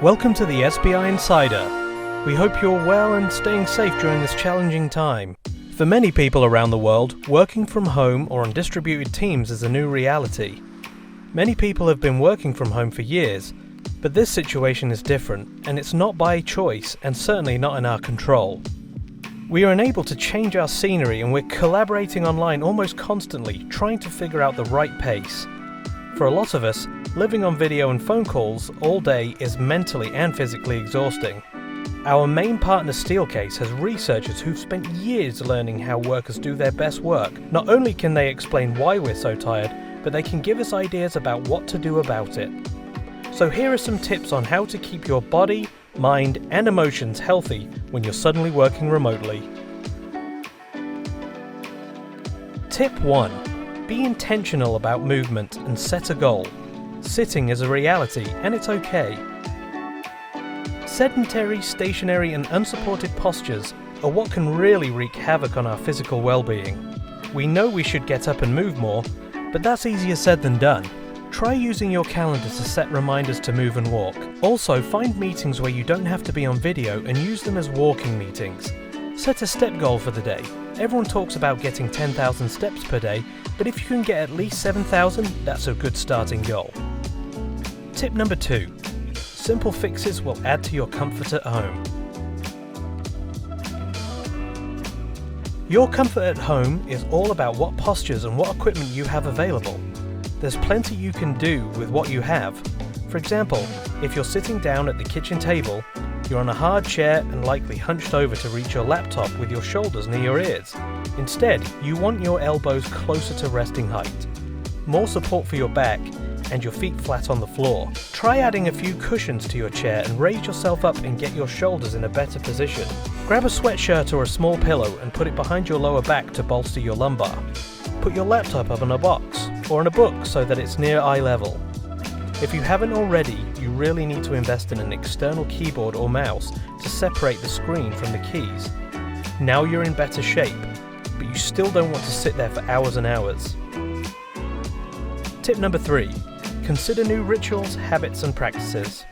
Welcome to the SBI Insider. We hope you're well and staying safe during this challenging time. For many people around the world, working from home or on distributed teams is a new reality. Many people have been working from home for years, but this situation is different, and it's not by choice and certainly not in our control. We are unable to change our scenery, and we're collaborating online almost constantly, trying to figure out the right pace. For a lot of us, living on video and phone calls all day is mentally and physically exhausting. Our main partner Steelcase has researchers who've spent years learning how workers do their best work. Not only can they explain why we're so tired, but they can give us ideas about what to do about it. So here are some tips on how to keep your body, mind and emotions healthy when you're suddenly working remotely. Tip 1. Be intentional about movement and set a goal. Sitting is a reality and it's okay. Sedentary, stationary and unsupported postures are what can really wreak havoc on our physical well-being. We know we should get up and move more, but that's easier said than done. Try using your calendar to set reminders to move and walk. Also, find meetings where you don't have to be on video and use them as walking meetings. Set a step goal for the day. Everyone talks about getting 10,000 steps per day, but if you can get at least 7,000, that's a good starting goal. Tip number 2. Simple fixes will add to your comfort at home. Your comfort at home is all about what postures and what equipment you have available. There's plenty you can do with what you have. For example, if you're sitting down at the kitchen table, you're on a hard chair and likely hunched over to reach your laptop with your shoulders near your ears. Instead, you want your elbows closer to resting height, more support for your back, and your feet flat on the floor. Try adding a few cushions to your chair and raise yourself up and get your shoulders in a better position. Grab a sweatshirt or a small pillow and put it behind your lower back to bolster your lumbar. Put your laptop up on a box or in a book so that it's near eye level. If you haven't already, you really need to invest in an external keyboard or mouse to separate the screen from the keys. Now you're in better shape, but you still don't want to sit there for hours and hours. Tip number 3. Consider new rituals, habits and practices.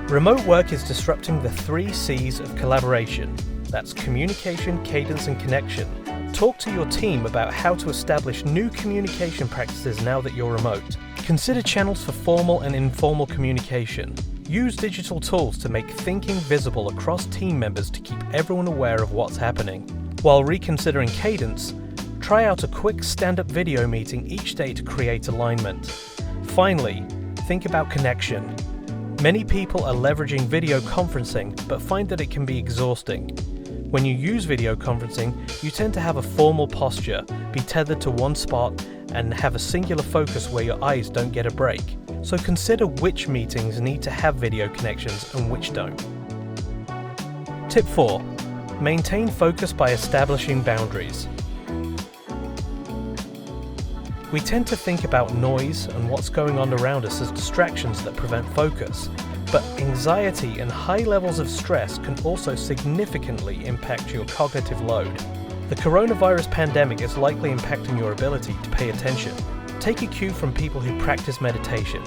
Remote work is disrupting the 3 C's of collaboration. That's communication, cadence and connection. Talk to your team about how to establish new communication practices now that you're remote. Consider channels for formal and informal communication. Use digital tools to make thinking visible across team members to keep everyone aware of what's happening. While reconsidering cadence, try out a quick stand-up video meeting each day to create alignment. Finally, think about connection. Many people are leveraging video conferencing but find that it can be exhausting. When you use video conferencing, you tend to have a formal posture, be tethered to one spot, and have a singular focus where your eyes don't get a break. So consider which meetings need to have video connections and which don't. Tip 4. Maintain focus by establishing boundaries. We tend to think about noise and what's going on around us as distractions that prevent focus, but anxiety and high levels of stress can also significantly impact your cognitive load. The coronavirus pandemic is likely impacting your ability to pay attention. Take a cue from people who practice meditation.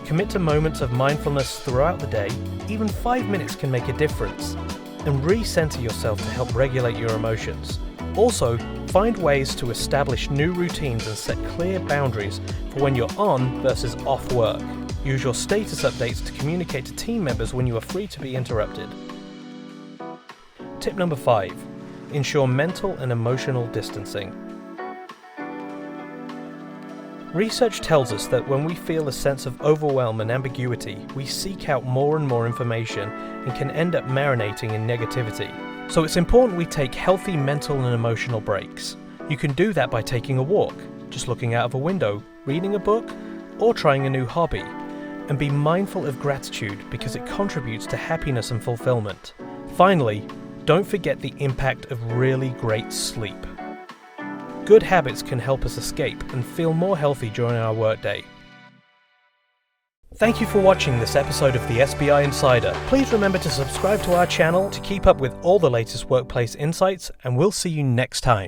Commit to moments of mindfulness throughout the day. Even 5 minutes can make a difference. And recenter yourself to help regulate your emotions. Also, find ways to establish new routines and set clear boundaries for when you're on versus off work. Use your status updates to communicate to team members when you are free to be interrupted. Tip number 5. Ensure mental and emotional distancing. Research tells us that when we feel a sense of overwhelm and ambiguity, we seek out more and more information and can end up marinating in negativity. So it's important we take healthy mental and emotional breaks. You can do that by taking a walk, just looking out of a window, reading a book, or trying a new hobby. And be mindful of gratitude because it contributes to happiness and fulfillment. Finally, don't forget the impact of really great sleep. Good habits can help us escape and feel more healthy during our workday. Thank you for watching this episode of the SBI Insider. Please remember to subscribe to our channel to keep up with all the latest workplace insights, and we'll see you next time.